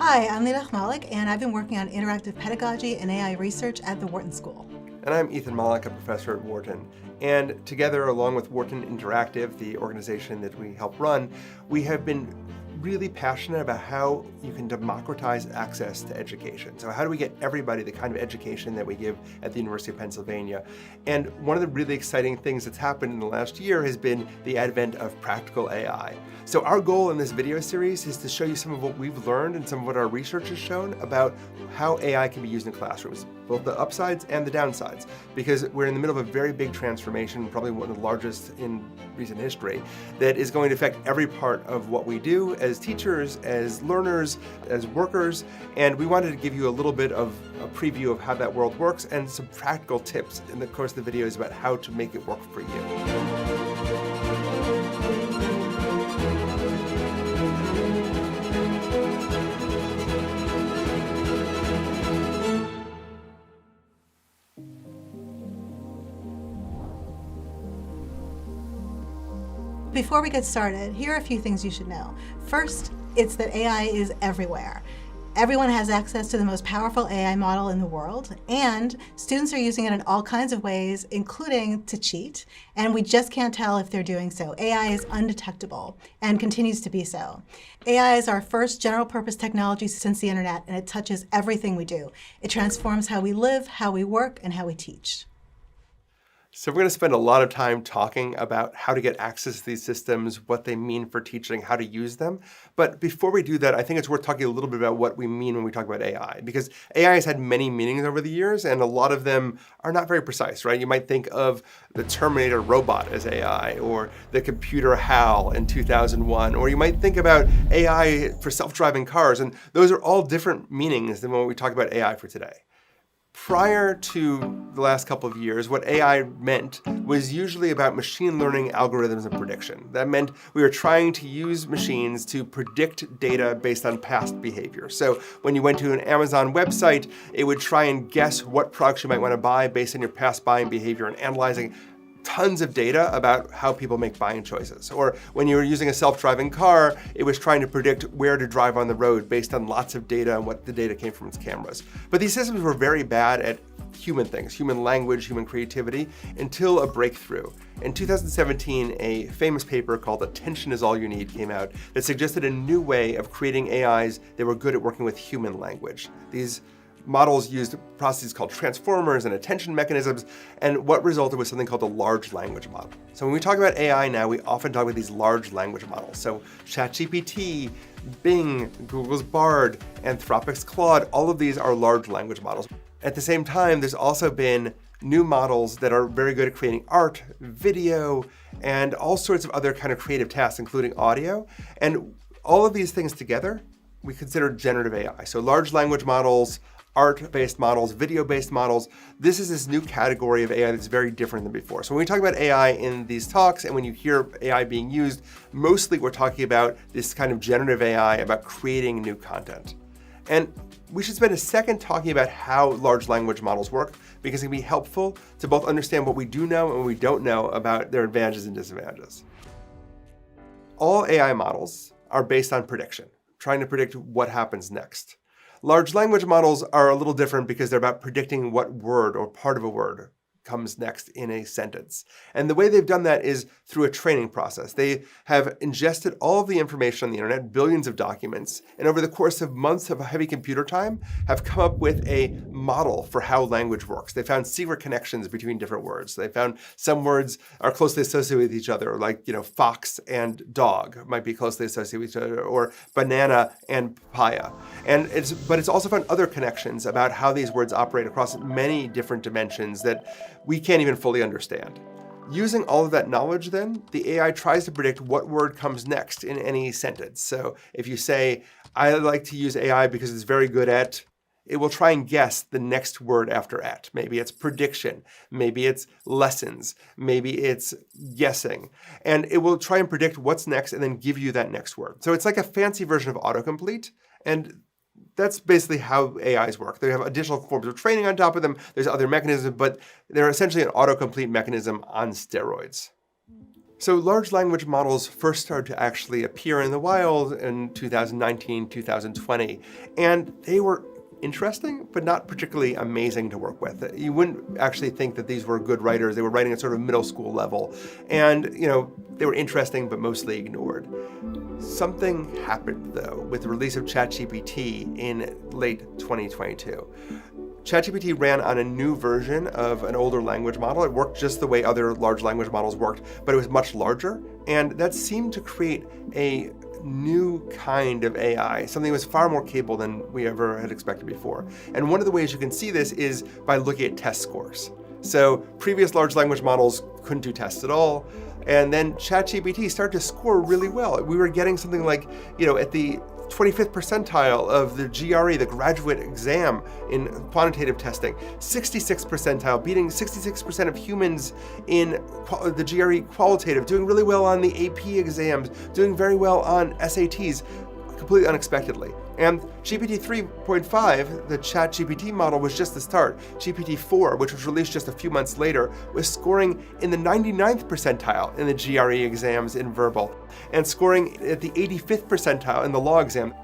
Hi, I'm Lina Malik, and I've been working on interactive pedagogy and AI research at the Wharton School. And I'm Ethan Malik, a professor at Wharton. And together, along with Wharton Interactive, the organization that we help run, we have been really passionate about how you can democratize access to education. So how do we get everybody the kind of education that we give at the University of Pennsylvania? And one of the really exciting things that's happened in the last year has been the advent of practical AI. So our goal in this video series is to show you some of what we've learned and some of what our research has shown about how AI can be used in classrooms, both the upsides and the downsides, because we're in the middle of a very big transformation, probably one of the largest in recent history, that is going to affect every part of what we do as teachers, as learners, as workers, and we wanted to give you a little bit of a preview of how that world works and some practical tips in the course of the video is about how to make it work for you. Before we get started, here are a few things you should know. First, it's that AI is everywhere. Everyone has access to the most powerful AI model in the world, and students are using it in all kinds of ways, including to cheat, and we just can't tell if they're doing so. AI is undetectable and continues to be so. AI is our first general-purpose technology since the internet, and it touches everything we do. It transforms how we live, how we work, and how we teach. So we're going to spend a lot of time talking about how to get access to these systems, what they mean for teaching, how to use them. But before we do that, I think it's worth talking a little bit about what we mean when we talk about AI, because AI has had many meanings over the years, and a lot of them are not very precise, right? You might think of the Terminator robot as AI, or the computer HAL in 2001, or you might think about AI for self-driving cars, and those are all different meanings than when we talk about AI for today. Prior to the last couple of years, what AI meant was usually about machine learning algorithms and prediction. That meant we were trying to use machines to predict data based on past behavior. So when you went to an Amazon website, it would try and guess what products you might want to buy based on your past buying behavior and analyzing tons of data about how people make buying choices. Or when you were using a self-driving car, it was trying to predict where to drive on the road based on lots of data and what the data came from its cameras. But these systems were very bad at human things, human language, human creativity, until a breakthrough. In 2017, a famous paper called Attention is All You Need came out that suggested a new way of creating AIs that were good at working with human language. These models used processes called transformers and attention mechanisms, and what resulted was something called a large language model. So when we talk about AI now, we often talk about these large language models. So ChatGPT, Bing, Google's Bard, Anthropic's Claude, all of these are large language models. At the same time, there's also been new models that are very good at creating art, video, and all sorts of other kind of creative tasks, including audio. And all of these things together, we consider generative AI. So large language models, art-based models, video-based models. This is this new category of AI that's very different than before. So when we talk about AI in these talks and when you hear AI being used, mostly we're talking about this kind of generative AI about creating new content. And we should spend a second talking about how large language models work, because it can be helpful to both understand what we do know and what we don't know about their advantages and disadvantages. All AI models are based on prediction, trying to predict what happens next. Large language models are a little different because they're about predicting what word or part of a word comes next in a sentence. And the way they've done that is through a training process. They have ingested all of the information on the internet, billions of documents, and over the course of months of heavy computer time, have come up with a model for how language works. They found secret connections between different words. They found some words are closely associated with each other, like, fox and dog might be closely associated with each other, or banana and papaya. But it's also found other connections about how these words operate across many different dimensions that we can't even fully understand. Using all of that knowledge then, the AI tries to predict what word comes next in any sentence. So if you say, I like to use AI because it's very good at, it will try and guess the next word after at. Maybe it's prediction, maybe it's lessons, maybe it's guessing. And it will try and predict what's next and then give you that next word. So it's like a fancy version of autocomplete. And that's basically how AIs work. They have additional forms of training on top of them. There's other mechanisms, but they're essentially an autocomplete mechanism on steroids. So large language models first started to actually appear in the wild in 2019, 2020, and they were interesting, but not particularly amazing to work with. You wouldn't actually think that these were good writers. They were writing at sort of middle school level. And, they were interesting, but mostly ignored. Something happened, though, with the release of ChatGPT in late 2022. ChatGPT ran on a new version of an older language model. It worked just the way other large language models worked, but it was much larger. And that seemed to create a new kind of AI, something that was far more capable than we ever had expected before. And one of the ways you can see this is by looking at test scores. So previous large language models couldn't do tests at all. And then ChatGPT started to score really well. We were getting something like, at the 25th percentile of the GRE, the graduate exam in quantitative testing, 66th percentile, beating 66% of humans in the GRE qualitative, doing really well on the AP exams, doing very well on SATs, completely unexpectedly. And GPT 3.5, the ChatGPT model, was just the start. GPT 4, which was released just a few months later, was scoring in the 99th percentile in the GRE exams in verbal, and scoring at the 85th percentile in the law exam.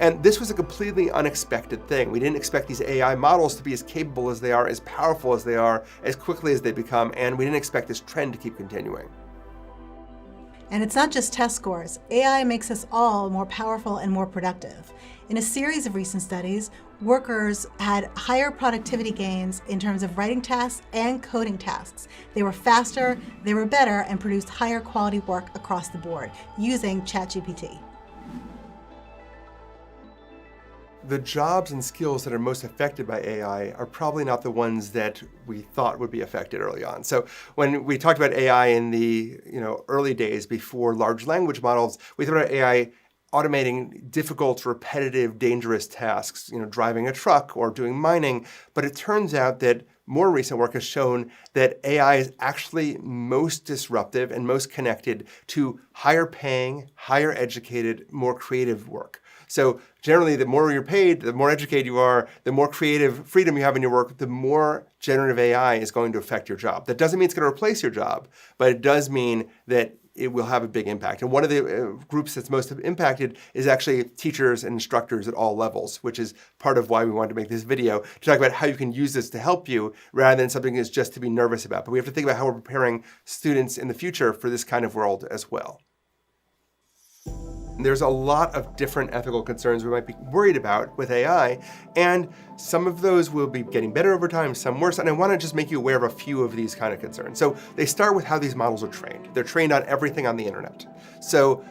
And this was a completely unexpected thing. We didn't expect these AI models to be as capable as they are, as powerful as they are, as quickly as they become, and we didn't expect this trend to keep continuing. And it's not just test scores. AI makes us all more powerful and more productive. In a series of recent studies, workers had higher productivity gains in terms of writing tasks and coding tasks. They were faster, they were better, and produced higher quality work across the board using ChatGPT. The jobs and skills that are most affected by AI are probably not the ones that we thought would be affected early on. So when we talked about AI in the early days before large language models, we thought about AI automating difficult, repetitive, dangerous tasks, driving a truck or doing mining. But it turns out that more recent work has shown that AI is actually most disruptive and most connected to higher paying, higher educated, more creative work. So generally, the more you're paid, the more educated you are, the more creative freedom you have in your work, the more generative AI is going to affect your job. That doesn't mean it's going to replace your job, but it does mean that it will have a big impact. And one of the groups that's most impacted is actually teachers and instructors at all levels, which is part of why we wanted to make this video, to talk about how you can use this to help you rather than something that's just to be nervous about. But we have to think about how we're preparing students in the future for this kind of world as well. There's a lot of different ethical concerns we might be worried about with AI, and some of those will be getting better over time, some worse, and I want to just make you aware of a few of these kind of concerns. So they start with how these models are trained. They're trained on everything on the internet. So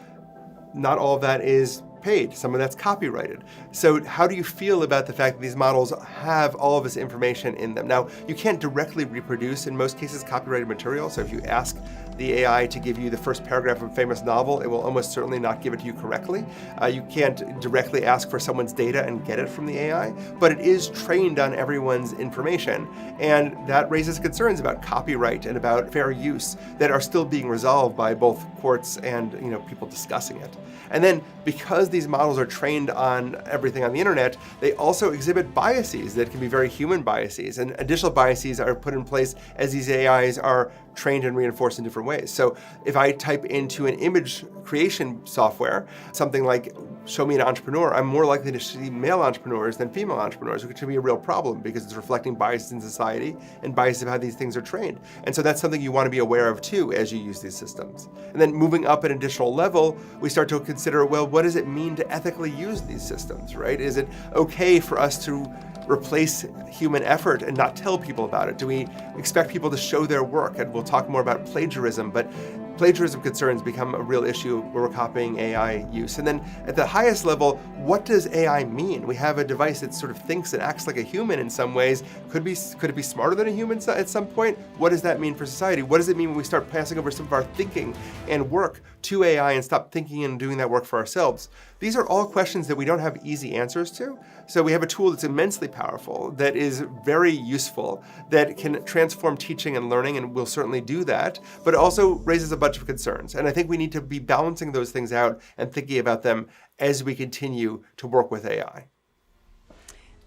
not all of that is paid. Some of that's copyrighted. So how do you feel about the fact that these models have all of this information in them? Now, you can't directly reproduce, in most cases, copyrighted material. So if you ask the AI to give you the first paragraph of a famous novel, it will almost certainly not give it to you correctly. You can't directly ask for someone's data and get it from the AI, but it is trained on everyone's information. And that raises concerns about copyright and about fair use that are still being resolved by both courts and people discussing it. And then because these models are trained on everything on the internet, they also exhibit biases that can be very human biases, and additional biases are put in place as these AIs are trained and reinforced in different ways. So if I type into an image creation software, something like show me an entrepreneur, I'm more likely to see male entrepreneurs than female entrepreneurs, which can be a real problem because it's reflecting biases in society and biases of how these things are trained. And so that's something you want to be aware of too as you use these systems. And then moving up an additional level, we start to consider, well, what does it mean to ethically use these systems, right? Is it okay for us to replace human effort and not tell people about it? Do we expect people to show their work? And we'll talk more about plagiarism, but plagiarism concerns become a real issue where we're copying AI use. And then at the highest level, what does AI mean? We have a device that sort of thinks and acts like a human in some ways. Could it be smarter than a human at some point? What does that mean for society? What does it mean when we start passing over some of our thinking and work to AI and stop thinking and doing that work for ourselves? These are all questions that we don't have easy answers to. So we have a tool that's immensely powerful, that is very useful, that can transform teaching and learning, and will certainly do that, but it also raises a bunch of concerns. And I think we need to be balancing those things out and thinking about them as we continue to work with AI.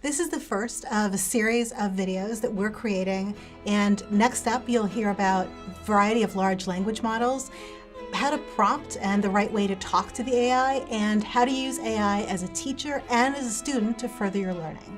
This is the first of a series of videos that we're creating, and next up you'll hear about a variety of large language models, how to prompt and the right way to talk to the AI, and how to use AI as a teacher and as a student to further your learning.